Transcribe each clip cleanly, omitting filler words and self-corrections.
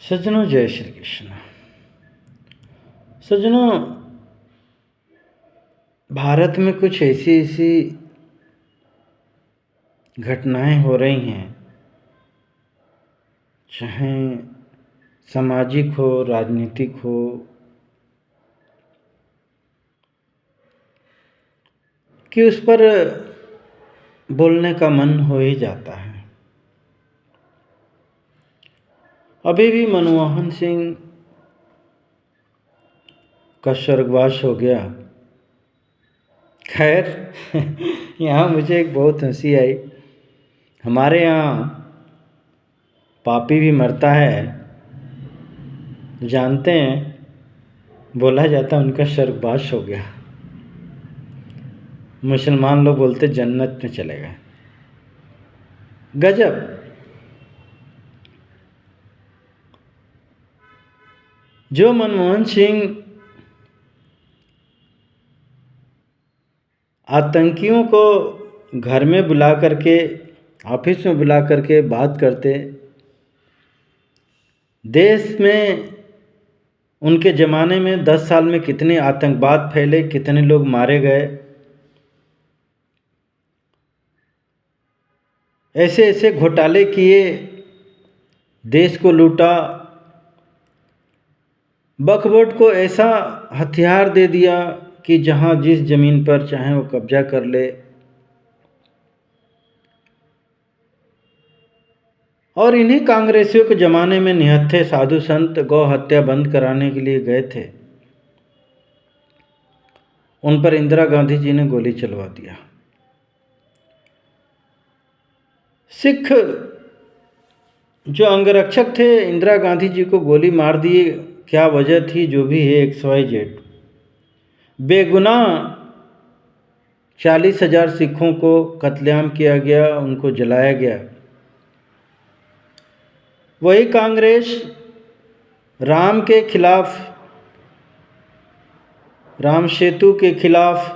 सज्जनों, जय श्री कृष्ण। सज्जनों, भारत में कुछ ऐसी ऐसी घटनाएं हो रही हैं, चाहे सामाजिक हो, राजनीतिक हो, कि उस पर बोलने का मन हो ही जाता है। अभी भी मनमोहन सिंह का स्वर्गवास हो गया। खैर यहाँ मुझे एक बहुत हंसी आई। हमारे यहाँ पापी भी मरता है, जानते हैं, बोला जाता है उनका स्वर्गवास हो गया। मुसलमान लोग बोलते जन्नत में चले गए। गजब। जो मनमोहन सिंह आतंकियों को घर में बुला करके, ऑफिस में बुला करके बात करते, देश में उनके ज़माने में 10 साल में कितने आतंकवाद फैले, कितने लोग मारे गए, ऐसे ऐसे घोटाले किए, देश को लूटा, बकबोट को ऐसा हथियार दे दिया कि जहाँ जिस ज़मीन पर चाहे वो कब्जा कर ले। और इन्हीं कांग्रेसियों के ज़माने में निहत्थे साधु संत गौ हत्या बंद कराने के लिए गए थे, उन पर इंदिरा गांधी जी ने गोली चलवा दिया। सिख जो अंगरक्षक थे, इंदिरा गांधी जी को गोली मार दिए। क्या वजह थी, जो भी है, XYZ। बेगुनाह 40,000 सिखों को कत्लेआम किया गया, उनको जलाया गया। वही कांग्रेस राम के खिलाफ, राम सेतु के खिलाफ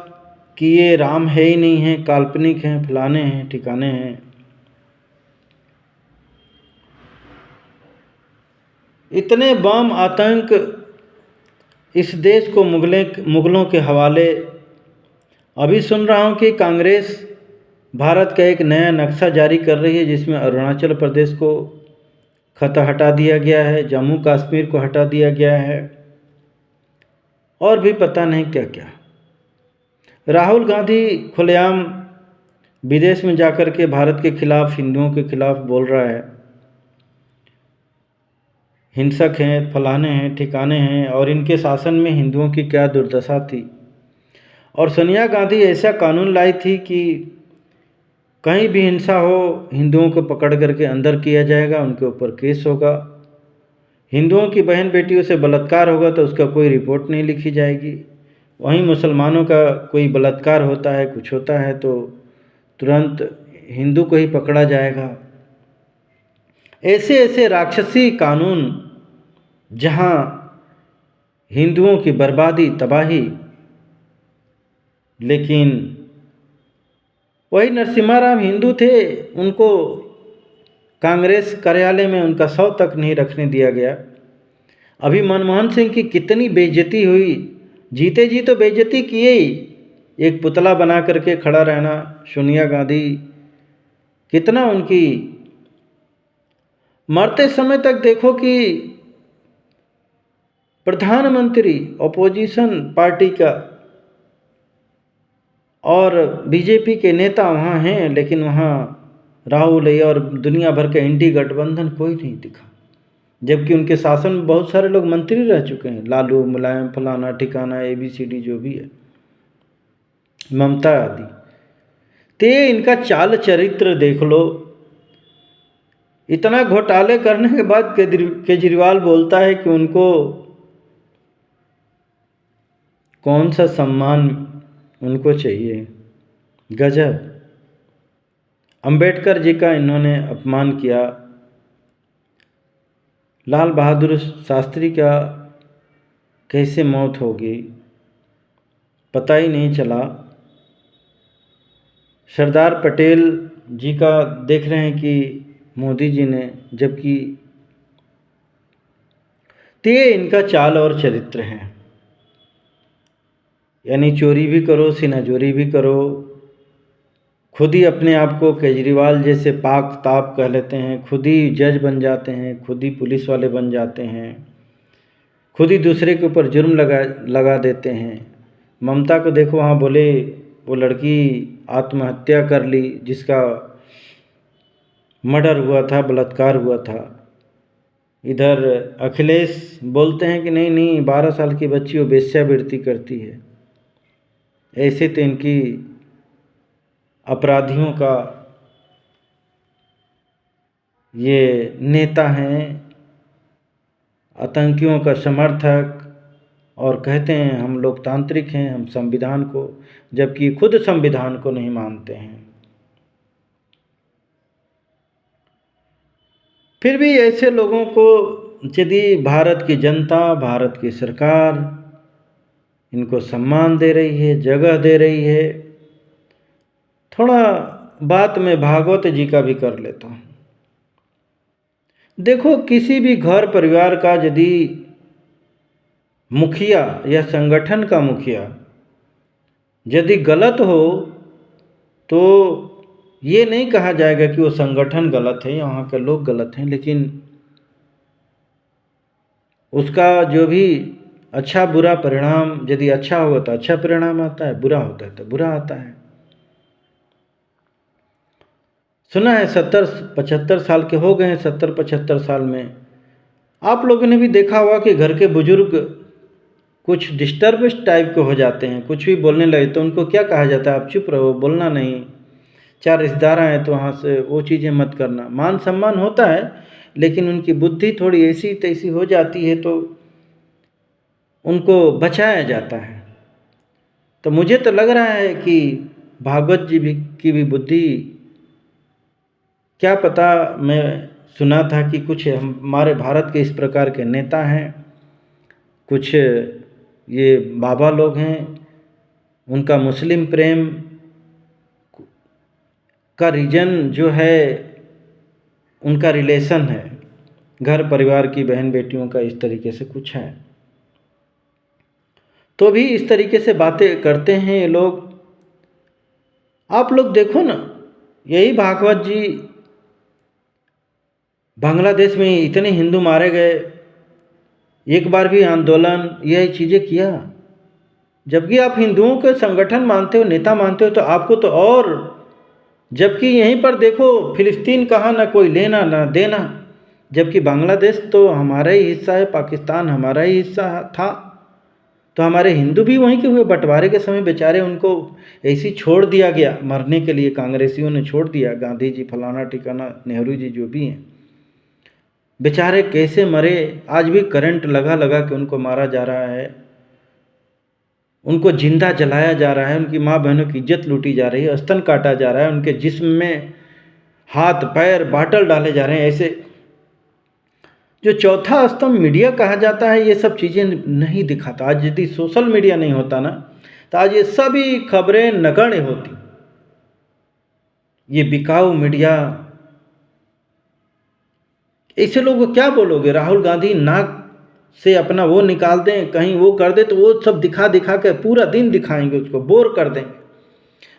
कि ये राम है ही नहीं है, काल्पनिक हैं, फलाने हैं, ठिकाने हैं। इतने बम आतंक इस देश को मुगलों के हवाले। अभी सुन रहा हूँ कि कांग्रेस भारत का एक नया नक्शा जारी कर रही है, जिसमें अरुणाचल प्रदेश को हटा दिया गया है, जम्मू कश्मीर को हटा दिया गया है, और भी पता नहीं क्या क्या। राहुल गांधी खुलेआम विदेश में जाकर के भारत के खिलाफ, हिंदुओं के खिलाफ बोल रहा है, हिंसक हैं, फलाने हैं, ठिकाने हैं, और इनके शासन में हिंदुओं की क्या दुर्दशा थी। और सोनिया गांधी ऐसा कानून लाई थी कि कहीं भी हिंसा हो, हिंदुओं को पकड़ करके अंदर किया जाएगा, उनके ऊपर केस होगा। हिंदुओं की बहन बेटियों से बलात्कार होगा तो उसका कोई रिपोर्ट नहीं लिखी जाएगी। वहीं मुसलमानों का कोई बलात्कार होता है, कुछ होता है, तो तुरंत हिंदू को ही पकड़ा जाएगा। ऐसे ऐसे राक्षसी कानून, जहां हिंदुओं की बर्बादी, तबाही। लेकिन वही नरसिम्हा राव हिंदू थे, उनको कांग्रेस कार्यालय में उनका शव तक नहीं रखने दिया गया। अभी मनमोहन सिंह की कितनी बेइज्जती हुई, जीते जी तो बेइज्जती किए ही, एक पुतला बना करके खड़ा रहना। सोनिया गांधी कितना उनकी, मरते समय तक देखो कि प्रधानमंत्री अपोजिशन पार्टी का और बीजेपी के नेता वहाँ हैं, लेकिन वहाँ राहुल है और दुनिया भर के इंडी गठबंधन कोई नहीं दिखा। जबकि उनके शासन में बहुत सारे लोग मंत्री रह चुके हैं, लालू, मुलायम, फलाना ठिकाना, ABCD जो भी है, ममता आदि। ते इनका चाल चरित्र देख लो। इतना घोटाले करने के बाद केजरीवाल बोलता है कि उनको कौन सा सम्मान उनको चाहिए। गजब। अंबेडकर जी का इन्होंने अपमान किया। लाल बहादुर शास्त्री का कैसे मौत हो गई पता ही नहीं चला। सरदार पटेल जी का देख रहे हैं कि मोदी जी ने, जबकि तो ये इनका चाल और चरित्र है। यानी चोरी भी करो, सीनाजोरी भी करो, खुद ही अपने आप को केजरीवाल जैसे पाक ताप कह लेते हैं, खुद ही जज बन जाते हैं, खुद ही पुलिस वाले बन जाते हैं, खुद ही दूसरे के ऊपर जुर्म लगा देते हैं। ममता को देखो, वहाँ बोले वो लड़की आत्महत्या कर ली जिसका मर्डर हुआ था, बलात्कार हुआ था। इधर अखिलेश बोलते हैं कि नहीं नहीं 12 साल की बच्ची वो वेश्यावृत्ति करती है। ऐसे तो इनकी अपराधियों का ये नेता हैं, आतंकियों का समर्थक, और कहते हैं हम लोकतांत्रिक हैं, हम संविधान को, जबकि खुद संविधान को नहीं मानते हैं। फिर भी ऐसे लोगों को यदि भारत की जनता, भारत की सरकार इनको सम्मान दे रही है, जगह दे रही है, थोड़ा बात मैं भागवत जी का भी कर लेता हूँ। देखो, किसी भी घर परिवार का यदि मुखिया या संगठन का मुखिया यदि गलत हो तो ये नहीं कहा जाएगा कि वो संगठन गलत है या वहाँ के लोग गलत हैं, लेकिन उसका जो भी अच्छा बुरा परिणाम, यदि अच्छा होगा तो अच्छा परिणाम आता है, बुरा होता है तो बुरा आता है। सुना है 70-75 साल के हो गए हैं, 70-75 साल में आप लोगों ने भी देखा होगा कि घर के बुजुर्ग कुछ डिस्टर्ब टाइप के हो जाते हैं, कुछ भी बोलने लगे तो उनको क्या कहा जाता है, आप चुप रहो, बोलना नहीं, 4 रिश्तेदार आए तो वहाँ से वो चीज़ें मत करना। मान सम्मान होता है, लेकिन उनकी बुद्धि थोड़ी ऐसी तैसी हो जाती है तो उनको बचाया जाता है। तो मुझे तो लग रहा है कि भागवत जी की भी बुद्धि, क्या पता, मैं सुना था कि कुछ हमारे भारत के इस प्रकार के नेता हैं, कुछ ये बाबा लोग हैं, उनका मुस्लिम प्रेम का रीजन जो है उनका रिलेशन है, घर परिवार की बहन बेटियों का इस तरीके से कुछ है, तो भी इस तरीके से बातें करते हैं ये लोग। आप लोग देखो ना, यही भागवत जी बांग्लादेश में इतने हिंदू मारे गए, एक बार भी आंदोलन यही चीज़ें किया, जबकि आप हिंदुओं के संगठन मानते हो, नेता मानते हो, तो आपको तो और, जबकि यहीं पर देखो फिलिस्तीन कहाँ, ना कोई लेना ना देना, जबकि बांग्लादेश तो हमारा ही हिस्सा है, पाकिस्तान हमारा ही हिस्सा था, तो हमारे हिंदू भी वहीं के हुए। बंटवारे के समय बेचारे उनको ऐसे ही छोड़ दिया गया मरने के लिए, कांग्रेसियों ने छोड़ दिया, गांधी जी फलाना ठिकाना, नेहरू जी जो भी हैं, बेचारे कैसे मरे, आज भी करंट लगा लगा के उनको मारा जा रहा है, उनको जिंदा जलाया जा रहा है, उनकी माँ बहनों की इज्जत लूटी जा रही है, स्तन काटा जा रहा है, उनके जिस्म में हाथ पैर बाटल डाले जा रहे हैं। ऐसे जो चौथा स्तंभ मीडिया कहा जाता है, ये सब चीज़ें नहीं दिखाता। आज यदि सोशल मीडिया नहीं होता ना, तो आज ये सभी खबरें नगण्य होती। ये बिकाऊ मीडिया, ऐसे लोगों को क्या बोलोगे? राहुल गांधी नाक से अपना वो निकाल दें, कहीं वो कर दे, तो वो सब दिखा दिखा के पूरा दिन दिखाएंगे, उसको बोर कर देंगे।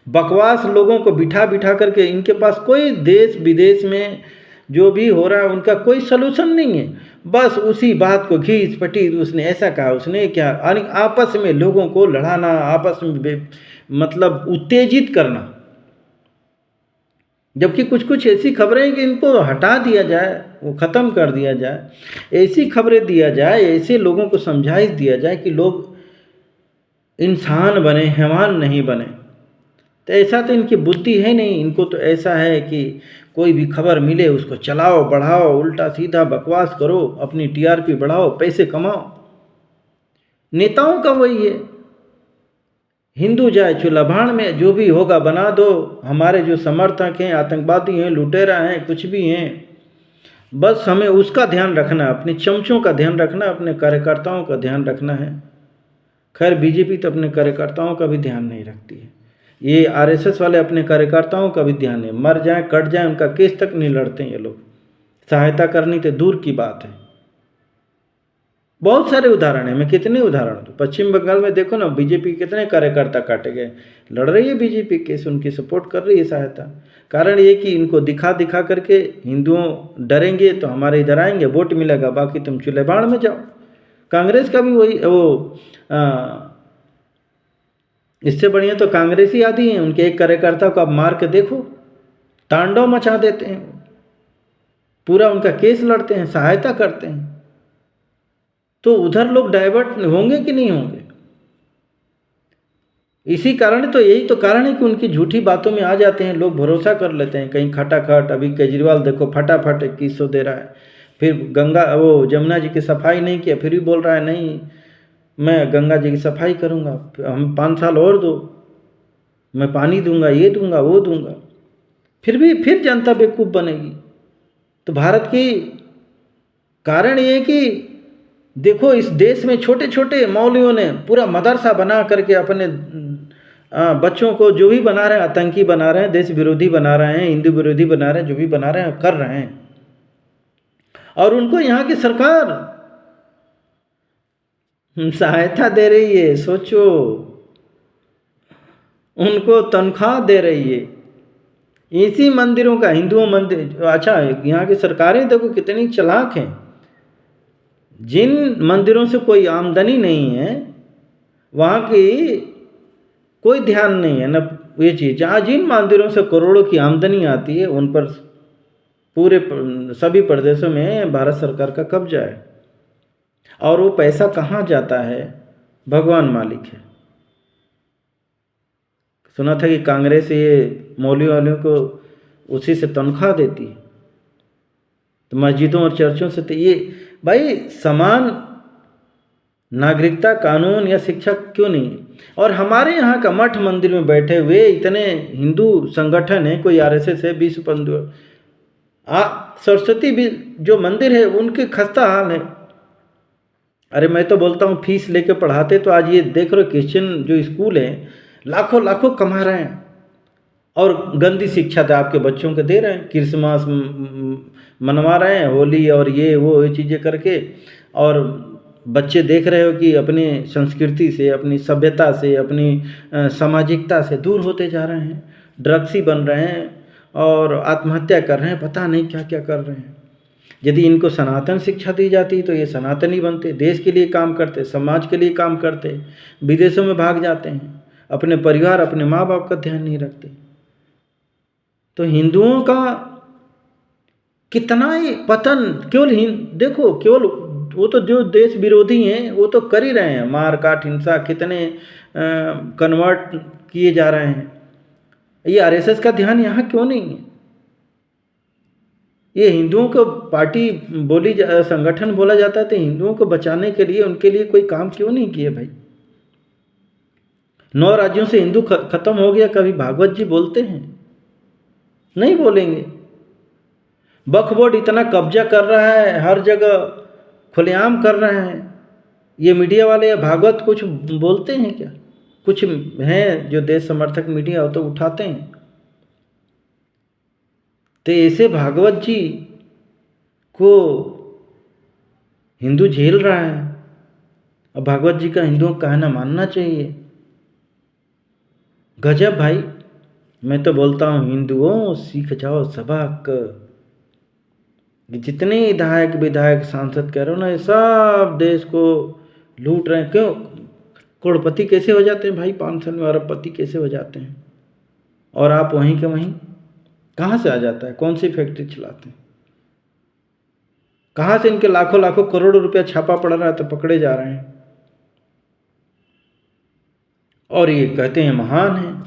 बकवास लोगों को बिठा बिठा करके, इनके पास कोई देश विदेश में जो भी हो रहा है उनका कोई सलूशन नहीं है, बस उसी बात को घीस पटीस, उसने ऐसा कहा, उसने क्या, आपस में लोगों को लड़ाना, आपस में मतलब उत्तेजित करना। जबकि कुछ कुछ ऐसी खबरें हैं कि इनको हटा दिया जाए, वो ख़त्म कर दिया जाए, ऐसी खबरें दिया जाए, ऐसे लोगों को समझाइश दिया जाए कि लोग इंसान बने, हैवान नहीं बने। तो ऐसा तो इनकी बुद्धि है नहीं। इनको तो ऐसा है कि कोई भी खबर मिले उसको चलाओ बढ़ाओ, उल्टा सीधा बकवास करो, अपनी टीआरपी बढ़ाओ, पैसे कमाओ। नेताओं का वही है, हिंदू जाए चूल्हा भाड़ में, जो भी होगा बना दो। हमारे जो समर्थक हैं, आतंकवादी हैं, लुटेरा हैं, कुछ भी हैं, बस हमें उसका ध्यान रखना है, अपने चमचों का ध्यान रखना, अपने कार्यकर्ताओं का ध्यान रखना है। खैर बीजेपी तो अपने कार्यकर्ताओं का भी ध्यान नहीं रखती है, ये आरएसएस वाले अपने कार्यकर्ताओं का भी ध्यान नहीं, मर जाए कट जाए उनका केस तक नहीं लड़ते ये लोग, सहायता करनी तो दूर की बात है। बहुत सारे उदाहरण हैं, मैं कितने उदाहरण दूँ। पश्चिम बंगाल में देखो ना, बीजेपी के कितने कार्यकर्ता काटे गए। लड़ रही है बीजेपी केस, उनकी सपोर्ट कर रही है सहायता। कारण ये कि इनको दिखा दिखा करके हिंदुओं डरेंगे तो हमारे इधर आएंगे, वोट मिलेगा, बाकी तुम चूल्हे बाढ़ में जाओ। कांग्रेस का भी वही वो इससे बढ़िया तो कांग्रेस ही आती है। उनके एक कार्यकर्ता को आप मार के देखो, तांडव मचा देते हैं, पूरा उनका केस लड़ते हैं, सहायता करते हैं। तो उधर लोग डाइवर्ट होंगे कि नहीं होंगे? इसी कारण तो, यही तो कारण है कि उनकी झूठी बातों में आ जाते हैं लोग, भरोसा कर लेते हैं। कहीं खटाखट, अभी केजरीवाल देखो फटाफट 2100 दे रहा है, फिर गंगा वो जमुना जी की सफाई नहीं किया, फिर भी बोल रहा है नहीं मैं गंगा जी की सफाई करूँगा, हम 5 साल और दो, मैं पानी दूंगा, ये दूंगा, वो दूंगा। फिर जनता बेवकूफ़ बनेगी। तो भारत की कारण ये कि देखो, इस देश में छोटे छोटे मौलवियों ने पूरा मदरसा बना करके अपने बच्चों को जो भी बना रहे हैं, आतंकी बना रहे हैं, देश विरोधी बना रहे हैं, हिंदू विरोधी बना रहे हैं, जो भी बना रहे हैं कर रहे हैं। और उनको यहाँ की सरकार सहायता दे रही है। सोचो, उनको तनख्वाह दे रही है। इसी मंदिरों का, हिंदुओं मंदिर, अच्छा यहाँ की सरकारें देखो कितनी चालाक हैं। जिन मंदिरों से कोई आमदनी नहीं है, वहाँ की कोई ध्यान नहीं है ना ये चीज़। जहाँ जिन मंदिरों से करोड़ों की आमदनी आती है, उन पर पूरे सभी प्रदेशों में भारत सरकार का कब्जा है। और वो पैसा कहाँ जाता है, भगवान मालिक है। सुना था कि कांग्रेस ये मौलवी वालों को उसी से तनख्वाह देती है। तो मस्जिदों और चर्चों से तो ये भाई समान नागरिकता कानून या शिक्षा क्यों नहीं है? और हमारे यहाँ का मठ मंदिर में बैठे हुए इतने हिंदू संगठन है, कोई आरएसएस है, विश्व बंधु, सरस्वती भी जो मंदिर है उनके खस्ता हाल है। अरे मैं तो बोलता हूँ फीस लेके पढ़ाते, तो आज ये देख रहे हो क्रिश्चियन जो स्कूल हैं लाखों लाखों कमा रहे हैं और गंदी शिक्षा तो आपके बच्चों को दे रहे हैं। क्रिसमस मनवा रहे हैं, होली और ये वो चीज़ें करके, और बच्चे देख रहे हो कि अपनी संस्कृति से, अपनी सभ्यता से, अपनी सामाजिकता से दूर होते जा रहे हैं, ड्रग्सी बन रहे हैं और आत्महत्या कर रहे हैं, पता नहीं क्या क्या कर रहे हैं। यदि इनको सनातन शिक्षा दी जाती तो ये सनातनी बनते, देश के लिए काम करते, समाज के लिए काम करते। विदेशों में भाग जाते हैं, अपने परिवार, अपने माँ बाप का ध्यान नहीं रखते। तो हिंदुओं का कितना ही पतन, केवल देखो, केवल वो तो जो देश विरोधी हैं वो तो कर ही रहे हैं, मार काट हिंसा कितने कन्वर्ट किए जा रहे हैं। ये आरएसएस का ध्यान यहाँ क्यों नहीं है? ये हिंदुओं को पार्टी संगठन बोला जाता है, तो हिंदुओं को बचाने के लिए उनके लिए कोई काम क्यों नहीं किए भाई? 9 राज्यों से हिंदू खत्म हो गया, कभी भागवत जी बोलते हैं? नहीं बोलेंगे। वक्फ बोर्ड इतना कब्जा कर रहा है, हर जगह खुलेआम कर रहे हैं, ये मीडिया वाले या भागवत कुछ बोलते हैं क्या? कुछ हैं जो देश समर्थक मीडिया हो तो उठाते हैं। तो ऐसे भागवत जी को हिंदू झेल रहा है, और भागवत जी का हिंदुओं का कहना मानना चाहिए। गजब भाई। मैं तो बोलता हूँ हिंदुओं सीख जाओ सबक। जितने विधायक सांसद कह रहे हो ना, ये सब देश को लूट रहे हैं। क्यों? करोड़पति कैसे हो जाते हैं भाई 5 साल में, अरबपति कैसे हो जाते हैं? और आप वहीं के वहीं कहाँ से आ जाता है? कौन सी फैक्ट्री चलाते हैं? कहाँ से इनके लाखों लाखों करोड़ों रुपया छापा पड़ रहा है तो पकड़े जा रहे हैं? और ये कहते हैं महान हैं,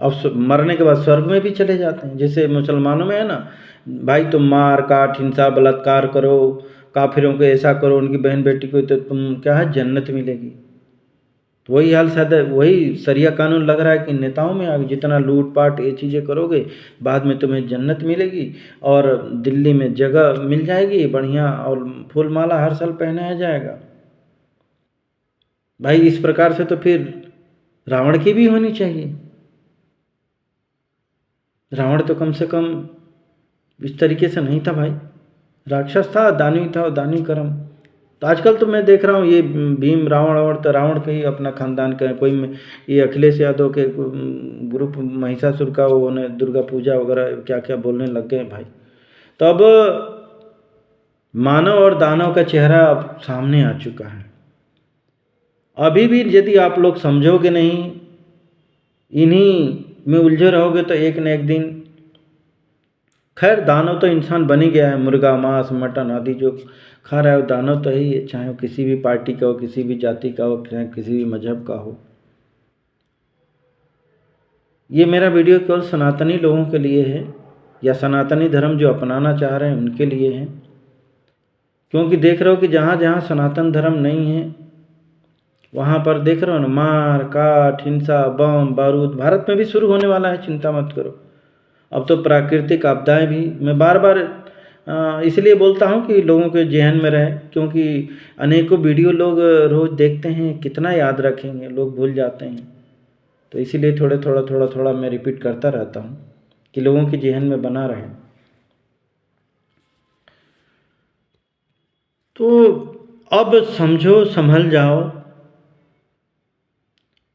अब मरने के बाद स्वर्ग में भी चले जाते हैं। जैसे मुसलमानों में है ना, भाई तुम मार काट हिंसा बलात्कार करो, काफिरों को ऐसा करो, उनकी बहन बेटी को, तो तुम क्या है जन्नत मिलेगी। तो वही हाल शायद वही शरिया कानून लग रहा है कि नेताओं में आगे जितना लूटपाट ये चीज़ें करोगे, बाद में तुम्हें जन्नत मिलेगी और दिल्ली में जगह मिल जाएगी बढ़िया, और फूल माला हर साल पहनाया जाएगा। भाई इस प्रकार से तो फिर रावण की भी होनी चाहिए। रावण तो कम से कम इस तरीके से नहीं था भाई, राक्षस था, दानवी था, दानवी कर्म। तो आजकल तो मैं देख रहा हूँ ये भीम रावण और तो रावण के ही अपना खानदान का है, कोई ये अखिलेश यादव के ग्रुप महिषासुर का वो उन्हें दुर्गा पूजा वगैरह क्या क्या बोलने लग गए भाई। तो अब मानव और दानव का चेहरा अब सामने आ चुका है। अभी भी यदि आप लोग समझोगे नहीं, इन्हीं में उलझे रहोगे तो एक न एक दिन, खैर दानव तो इंसान बन ही गया है, मुर्गा मांस मटन आदि जो खा रहा है वो दानव तो ही है, चाहे वो किसी भी पार्टी का हो, किसी भी जाति का हो, चाहे किसी भी मजहब का हो। ये मेरा वीडियो केवल सनातनी लोगों के लिए है, या सनातनी धर्म जो अपनाना चाह रहे हैं उनके लिए है, क्योंकि देख रहे हो कि जहाँ जहाँ सनातन धर्म नहीं है वहाँ पर देख रहे हो ना, मार काट हिंसा बम बारूद भारत में भी शुरू होने वाला है, चिंता मत करो। अब तो प्राकृतिक आपदाएं भी, मैं बार बार इसलिए बोलता हूँ कि लोगों के जहन में रहे, क्योंकि अनेकों वीडियो लोग रोज़ देखते हैं, कितना याद रखेंगे, लोग भूल जाते हैं। तो इसीलिए थोड़ा थोड़ा मैं रिपीट करता रहता हूँ कि लोगों के जहन में बना रहे। तो अब समझो, संभल जाओ।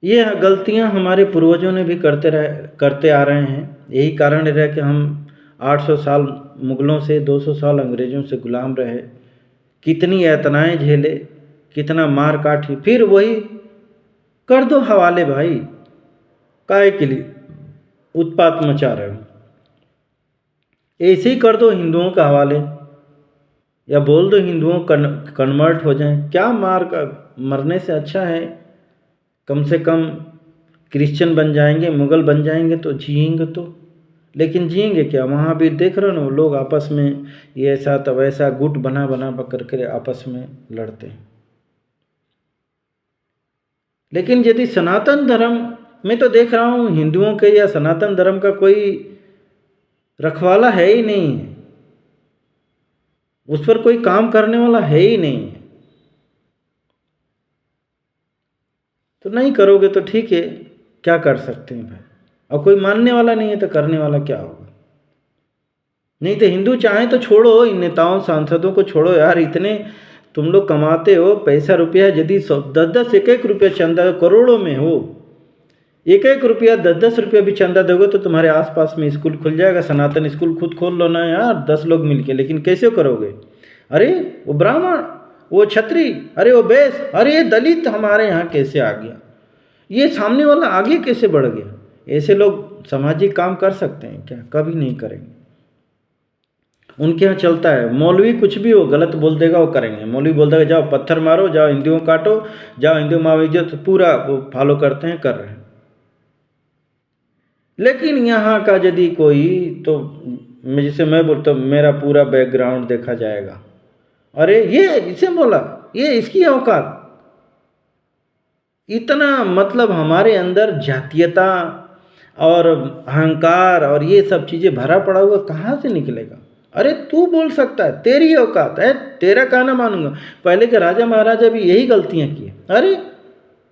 ये गलतियां हमारे पूर्वजों ने भी करते आ रहे हैं। यही कारण रहा कि हम 800 साल मुग़लों से, 200 साल अंग्रेज़ों से गुलाम रहे, कितनी यातनाएं झेले, कितना मार काट, फिर वही कर दो हवाले भाई, काहे के लिए उत्पात मचा रहे हो। ऐसे ही कर दो हिंदुओं का हवाले, या बोल दो हिंदुओं कन्वर्ट हो जाएं, क्या मार का मरने से अच्छा है कम से कम क्रिश्चियन बन जाएंगे, मुग़ल बन जाएंगे तो जिएंगे। तो लेकिन जिएंगे क्या, वहाँ भी देख रहे हो ना, लोग आपस में ये ऐसा तब ऐसा गुट बना बना करके आपस में लड़ते हैं। लेकिन यदि सनातन धर्म में तो देख रहा हूँ हिंदुओं के या सनातन धर्म का कोई रखवाला है ही नहीं है, उस पर कोई काम करने वाला है ही नहीं है। तो नहीं करोगे तो ठीक है, क्या कर सकते हैं भाई, और कोई मानने वाला नहीं है तो करने वाला क्या होगा। नहीं तो हिंदू चाहें तो छोड़ो, इन नेताओं सांसदों को छोड़ो यार, इतने तुम लोग कमाते हो पैसा रुपया, यदि 10-10 एक रुपया चंदा करोड़ों में हो, एक रुपया 10-10 रुपया भी चंदा दोगे तो तुम्हारे आसपास में स्कूल खुल जाएगा, सनातन स्कूल खुद खोल लो ना यार, 10 लोग मिलके। लेकिन कैसे करोगे, अरे वो ब्राह्मण, वो क्षत्रिय, अरे वो बैस, अरे ये दलित हमारे यहाँ कैसे आ गया, ये सामने वाला आगे कैसे बढ़ गया। ऐसे लोग सामाजिक काम कर सकते हैं क्या, कभी नहीं करेंगे। उनके यहाँ चलता है, मौलवी कुछ भी हो गलत बोल देगा वो करेंगे, मौलवी बोल देगा जाओ पत्थर मारो, जाओ हिंदुओं काटो, जाओ हिंदू माओ इज्जत, पूरा वो फॉलो करते हैं, कर रहे हैं। लेकिन यहाँ का यदि कोई, तो जैसे मैं बोलता हूँ मेरा पूरा बैकग्राउंड देखा जाएगा, अरे ये इसे बोला, ये इसकी औकात, इतना मतलब हमारे अंदर जातीयता और अहंकार और ये सब चीज़ें भरा पड़ा हुआ कहाँ से निकलेगा। अरे तू बोल सकता है, तेरी औकात है, तेरा कहना मानूंगा। पहले के राजा महाराजा भी यही गलतियां किए, अरे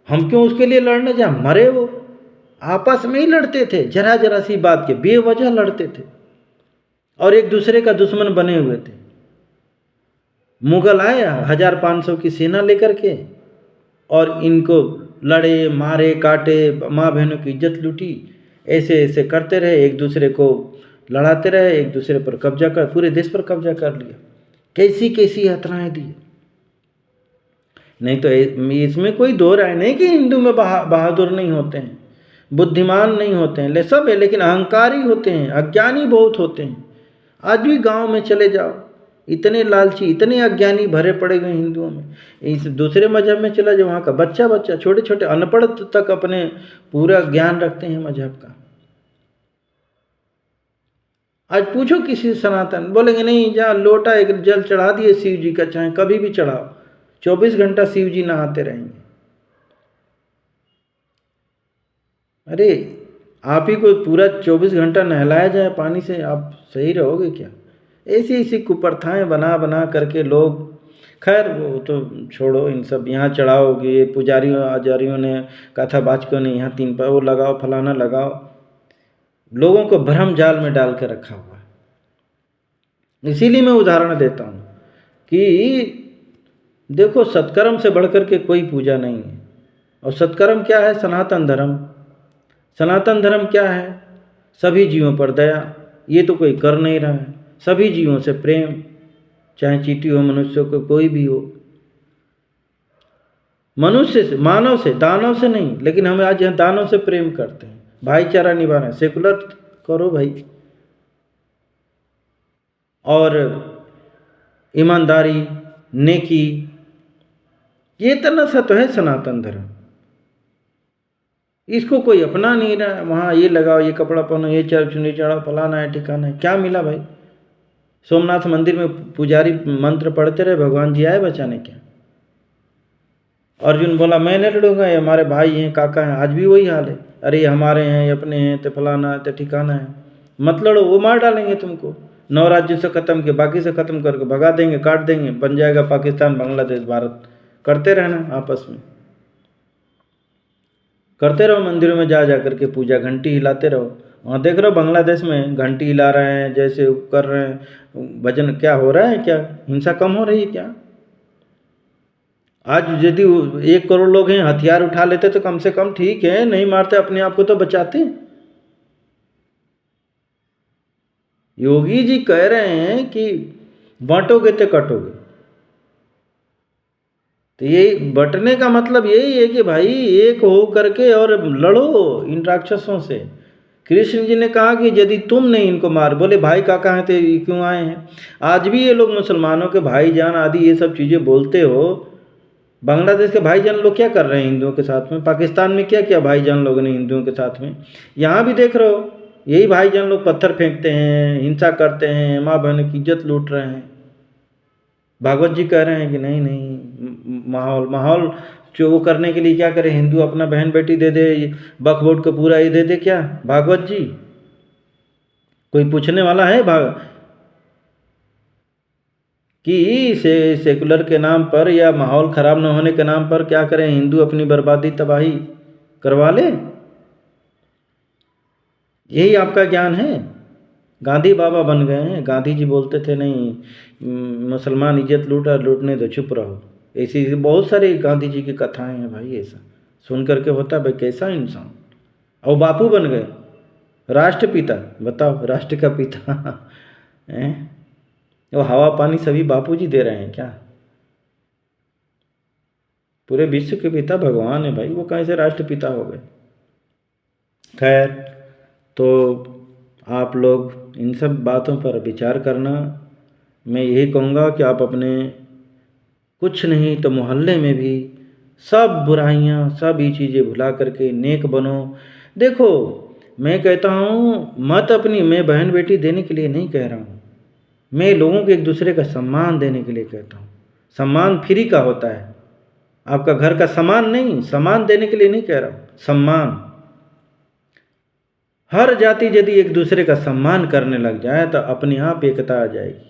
हम क्यों उसके लिए लड़ने जाए, मरे वो आपस में ही लड़ते थे, जरा जरा सी बात के बेवजह लड़ते थे और एक दूसरे का दुश्मन बने हुए थे। मुगल आए 1500 की सेना लेकर के और इनको लड़े, मारे, काटे, माँ बहनों की इज्जत लूटी, ऐसे ऐसे करते रहे, एक दूसरे को लड़ाते रहे, एक दूसरे पर कब्जा कर, पूरे देश पर कब्जा कर लिया। कैसी कैसी यातनाएं दी। नहीं तो इसमें कोई दो राय नहीं कि हिंदू में बहादुर नहीं होते हैं, बुद्धिमान नहीं होते हैं, सब है, लेकिन अहंकारी होते हैं, अज्ञानी बहुत होते हैं। आज भी गांव में चले जाओ, इतने लालची, इतने अज्ञानी भरे पड़े हुए हिंदुओं में। इस दूसरे मजहब में चला जाओ, वहाँ का बच्चा छोटे छोटे अनपढ़ तक अपने पूरा ज्ञान रखते हैं मजहब का। आज पूछो किसी सनातन, बोलेंगे नहीं, जहाँ लोटा एक जल चढ़ा दिए शिव जी का, चाहे कभी भी चढ़ाओ, 24 घंटा शिव जी नहाते रहेंगे। अरे आप ही को पूरा 24 घंटा नहलाया जाए पानी से, आप सही रहोगे क्या। ऐसी ऐसी कुप्रथाएं बना बना करके लोग, खैर वो तो छोड़ो, इन सब यहाँ चढ़ाओगे, ये पुजारियों आचार्यों ने कहा था बाचकों ने यहाँ 3 वो लगाओ, फलाना लगाओ, लोगों को भ्रम जाल में डाल के रखा हुआ है। इसीलिए मैं उदाहरण देता हूँ कि देखो, सत्कर्म से बढ़कर के कोई पूजा नहीं है। और सत्कर्म क्या है? सनातन धर्म। सनातन धर्म क्या है? सभी जीवों पर दया। ये तो कोई कर नहीं रहा है। सभी जीवों से प्रेम, चाहे चींटी हो, मनुष्य को, कोई भी हो। मनुष्य से, मानव से, दानव से नहीं, लेकिन हम आज यहाँ दानव से प्रेम करते हैं, भाईचारा निभा रहे हैं। सेकुलर करो भाई। और ईमानदारी, नेकी, ये इतना सा तो है सनातन धर्म। इसको कोई अपना नहीं रहा है। वहाँ ये लगाओ, ये कपड़ा पहनो, ये चुन्नी चढ़ाओ, फलाना है ठिकाना है। क्या मिला भाई? सोमनाथ मंदिर में पुजारी मंत्र पढ़ते रहे, भगवान जी आए बचाने? क्या अर्जुन बोला मैं नहीं लड़ूंगा, ये हमारे भाई हैं, काका हैं। आज भी वही हाल है। अरे ये हमारे हैं, ये अपने हैं, तो फलाना है, तो ठिकाना है। मत लड़ो, वो मार डालेंगे तुमको। 9 राज्यों से ख़त्म किए, बाकी से ख़त्म करके भगा देंगे, काट देंगे, बन जाएगा पाकिस्तान, बांग्लादेश, भारत। करते रहना आपस में, करते रहो। मंदिरों में जा करके पूजा, घंटी हिलाते रहो। वहाँ देख रहे हो बांग्लादेश में घंटी हिला रहे हैं, जैसे कर रहे हैं भजन। क्या हो रहा है? क्या हिंसा कम हो रही है क्या? आज यदि 1 करोड़ लोग हैं, हथियार उठा लेते तो कम से कम ठीक है, नहीं मारते, अपने आप को तो बचाते। योगी जी कह रहे हैं कि बांटोगे तो कटोगे। तो यही बंटने का मतलब यही है कि भाई एक हो करके और लड़ो इन राक्षसों से। कृष्ण जी ने कहा कि यदि तुम नहीं इनको मार, बोले भाई काका हैं तो ये क्यों आए हैं? आज भी ये लोग मुसलमानों के भाईजान आदि ये सब चीज़ें बोलते हो। बांग्लादेश के भाईजान लोग क्या कर रहे हैं हिंदुओं के साथ में? पाकिस्तान में क्या किया भाईजान लोगों ने हिंदुओं के साथ में? यहाँ भी देख रहे हो, यही भाईजान लोग पत्थर फेंकते हैं, हिंसा करते हैं, माँ बहनों की इज्जत लूट रहे हैं। भागवत जी कह रहे हैं कि नहीं नहीं, माहौल माहौल जो वो करने के लिए क्या करे? हिंदू अपना बहन बेटी दे दे, वक्फ बोर्ड को पूरा ही दे दे क्या? भागवत जी कोई पूछने वाला है कि सेकुलर के नाम पर या माहौल ख़राब न होने के नाम पर क्या करें? हिंदू अपनी बर्बादी तबाही करवा ले? यही आपका ज्ञान है? गांधी बाबा बन गए हैं। गांधी जी बोलते थे नहीं मुसलमान इज्जत लूटा, लूटने दो, चुप रहो। ऐसी बहुत सारी गांधी जी की कथाएं हैं भाई। ऐसा सुन करके होता भाई कैसा इंसान। और बापू बन गए, राष्ट्रपिता। बताओ, राष्ट्र का पिता हैं? वो हवा पानी सभी बापू जी दे रहे हैं क्या? पूरे विश्व के पिता भगवान है भाई, वो कैसे राष्ट्रपिता हो गए? खैर, तो आप लोग इन सब बातों पर विचार करना। मैं यही कहूँगा कि आप अपने कुछ नहीं तो मोहल्ले में भी सब बुराइयाँ, सब ये चीज़ें भुला करके नेक बनो। देखो, मैं कहता हूँ मत अपनी, मैं बहन बेटी देने के लिए नहीं कह रहा हूँ, मैं लोगों को एक दूसरे का सम्मान देने के लिए कहता हूँ। सम्मान फ्री का होता है, आपका घर का सामान नहीं, सम्मान देने के लिए नहीं कह रहा हूँ, सम्मान। हर जाति यदि एक दूसरे का सम्मान करने लग जाए तो अपने आप एकता आ जाएगी।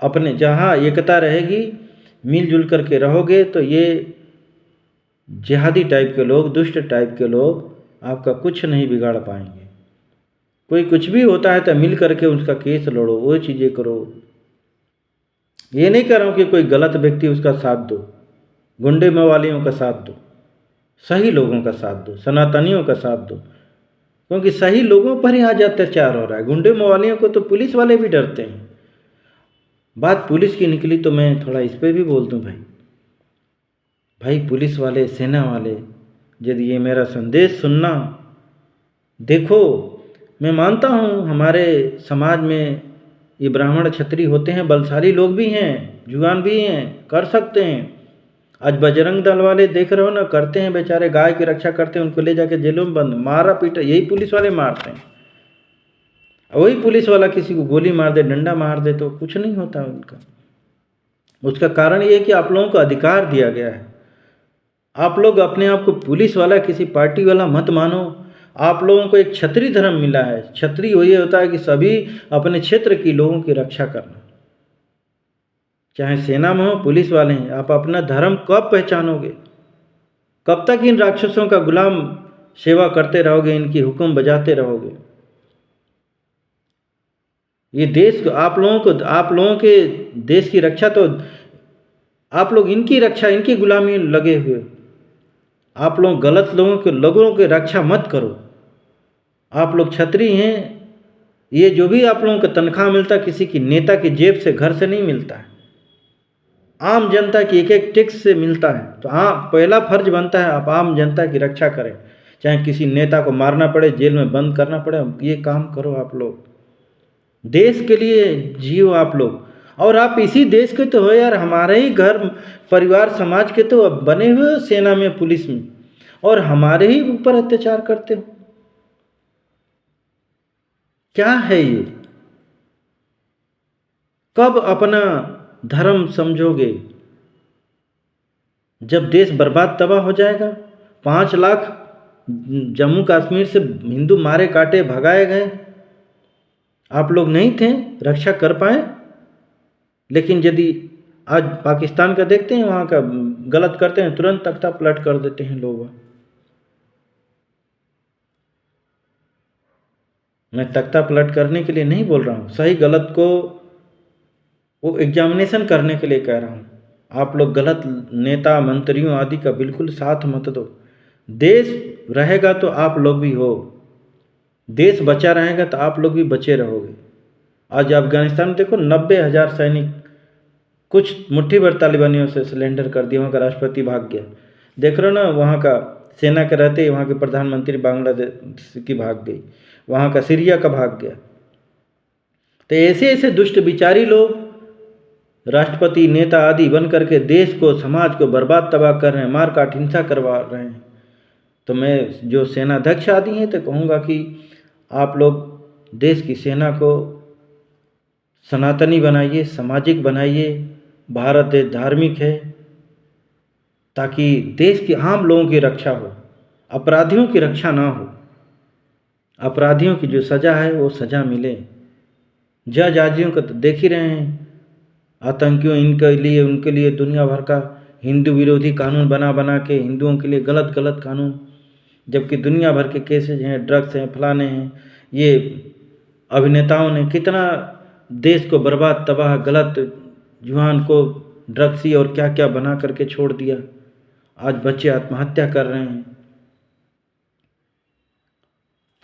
अपने जहाँ एकता रहेगी, मिलजुल करके रहोगे, तो ये जिहादी टाइप के लोग, दुष्ट टाइप के लोग आपका कुछ नहीं बिगाड़ पाएंगे। कोई कुछ भी होता है तो मिल करके उसका केस लड़ो, वो चीज़ें करो। ये नहीं कह रहा हूँ कि कोई गलत व्यक्ति उसका साथ दो, गुंडे मवालियों का साथ दो, सही लोगों का साथ दो, सनातनियों का साथ दो। क्योंकि सही लोगों पर ही आज अत्याचार हो रहा है। गुंडे मवालियों को तो पुलिस वाले भी डरते हैं। बात पुलिस की निकली तो मैं थोड़ा इस पर भी बोल दूँ भाई। भाई पुलिस वाले, सेना वाले, यदि ये मेरा संदेश सुनना, देखो मैं मानता हूँ हमारे समाज में ये ब्राह्मण क्षत्रिय होते हैं, बलशाली लोग भी हैं, जुआन भी हैं, कर सकते हैं। आज बजरंग दल वाले देख रहे हो ना, करते हैं, बेचारे गाय की रक्षा करते हैं, उनको ले जाके जेलों में बंद, मारा पीटा, यही पुलिस वाले मारते हैं। वही पुलिस वाला किसी को गोली मार दे, डंडा मार दे तो कुछ नहीं होता उनका। उसका कारण ये है कि आप लोगों को अधिकार दिया गया है। आप लोग अपने आप को पुलिस वाला, किसी पार्टी वाला मत मानो। आप लोगों को एक क्षत्रिय धर्म मिला है। क्षत्रिय ये होता है कि सभी अपने क्षेत्र की लोगों की रक्षा करना, चाहे सेना में हो, पुलिस वाले हैं। आप अपना धर्म कब पहचानोगे? कब तक इन राक्षसों का गुलाम सेवा करते रहोगे, इनकी हुक्म बजाते रहोगे? ये देश, आप लोगों के देश की रक्षा तो आप लोग इनकी रक्षा, इनकी गुलामी में लगे हुए। आप लोग गलत लोगों की रक्षा मत करो। आप लोग क्षत्रिय हैं। ये जो भी आप लोगों को तनख्वाह मिलता है किसी की नेता की जेब से, घर से नहीं मिलता है, आम जनता की एक एक टैक्स से मिलता है। तो हाँ, पहला फर्ज बनता है आप आम जनता की रक्षा करें, चाहे किसी नेता को मारना पड़े, जेल में बंद करना पड़े, ये काम करो। आप लोग देश के लिए जियो आप लोग। और आप इसी देश के तो हो यार, हमारे ही घर परिवार समाज के तो अब बने हुए हो, सेना में पुलिस में, और हमारे ही ऊपर अत्याचार करते हो। क्या है ये? कब अपना धर्म समझोगे? जब देश बर्बाद तबाह हो जाएगा। 5 लाख जम्मू कश्मीर से हिंदू मारे काटे भगाए गए, आप लोग नहीं थे, रक्षा कर पाए। लेकिन यदि आज पाकिस्तान का देखते हैं, वहाँ का गलत करते हैं, तुरंत तख्ता पलट कर देते हैं लोग। मैं तख्ता पलट करने के लिए नहीं बोल रहा हूँ, सही गलत को वो एग्जामिनेशन करने के लिए कह रहा हूँ। आप लोग गलत नेता मंत्रियों आदि का बिल्कुल साथ मत दो। देश रहेगा तो आप लोग भी हो, देश बचा रहेगा तो आप लोग भी बचे रहोगे। आज अफगानिस्तान में देखो, 90,000 सैनिक कुछ मुट्ठी भर तालिबानियों से सिलेंडर कर दिया, वहाँ का राष्ट्रपति भाग गया। देख रहे हो ना, वहाँ का सेना के रहते ही वहाँ के प्रधानमंत्री बांग्लादेश की भाग गई, वहाँ का सीरिया का भाग गया। तो ऐसे ऐसे दुष्ट विचारी लोग राष्ट्रपति नेता आदि बन करके देश को, समाज को बर्बाद तबाह कर रहे हैं, मार काट हिंसा करवा रहे हैं। तो मैं जो सेनाध्यक्ष आदि हैं तो कहूँगा कि आप लोग देश की सेना को सनातनी बनाइए, सामाजिक बनाइए। भारत देश धार्मिक है, ताकि देश के आम लोगों की रक्षा हो, अपराधियों की रक्षा ना हो। अपराधियों की जो सज़ा है वो सज़ा मिले। जज आदियों को तो देख ही रहे हैं, आतंकियों इनके लिए उनके लिए दुनिया भर का हिंदू विरोधी कानून बना बना के हिंदुओं के लिए गलत गलत कानून, जबकि दुनिया भर के केसेज हैं, ड्रग्स हैं, फलाने हैं। ये अभिनेताओं ने कितना देश को बर्बाद तबाह, गलत जुबान को ड्रग्सी और क्या क्या बना करके छोड़ दिया। आज बच्चे आत्महत्या कर रहे हैं।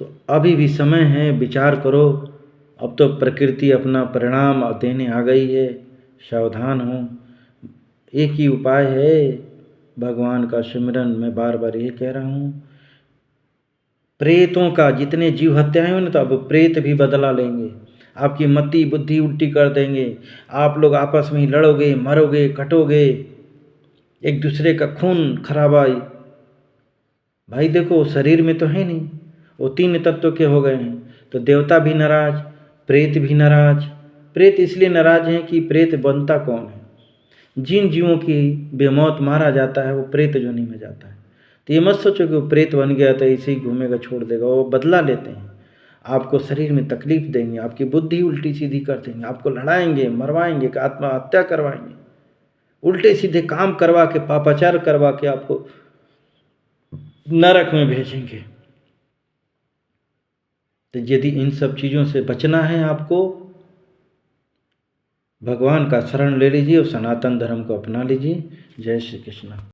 तो अभी भी समय है, विचार करो। अब तो प्रकृति अपना परिणाम देने आ गई है, सावधान हो। एक ही उपाय है, भगवान का सिमरन। मैं बार बार ये कह रहा हूँ, प्रेतों का जितने जीव हत्याएं हुए ना, तो अब प्रेत भी बदला लेंगे, आपकी मति बुद्धि उल्टी कर देंगे। आप लोग आपस में ही लड़ोगे, मरोगे, कटोगे, एक दूसरे का खून खराबा। भाई देखो, शरीर में तो है नहीं, वो 3 तत्व के हो गए हैं। तो देवता भी नाराज, प्रेत भी नाराज। प्रेत इसलिए नाराज हैं कि प्रेत बनता कौन है? जिन जीवों की बेमौत मारा जाता है वो प्रेत योनि में जाता है। तो ये मत सोचो कि वो प्रेत बन गया तो ऐसे ही घूमेगा, छोड़ देगा। वो बदला लेते हैं, आपको शरीर में तकलीफ देंगे, आपकी बुद्धि उल्टी सीधी कर देंगे, आपको लड़ाएंगे, मरवाएंगे, आत्महत्या करवाएंगे, उल्टे सीधे काम करवा के, पापाचार करवा के आपको नरक में भेजेंगे। तो यदि इन सब चीज़ों से बचना है आपको, भगवान का शरण ले लीजिए और सनातन धर्म को अपना लीजिए। जय श्री कृष्ण।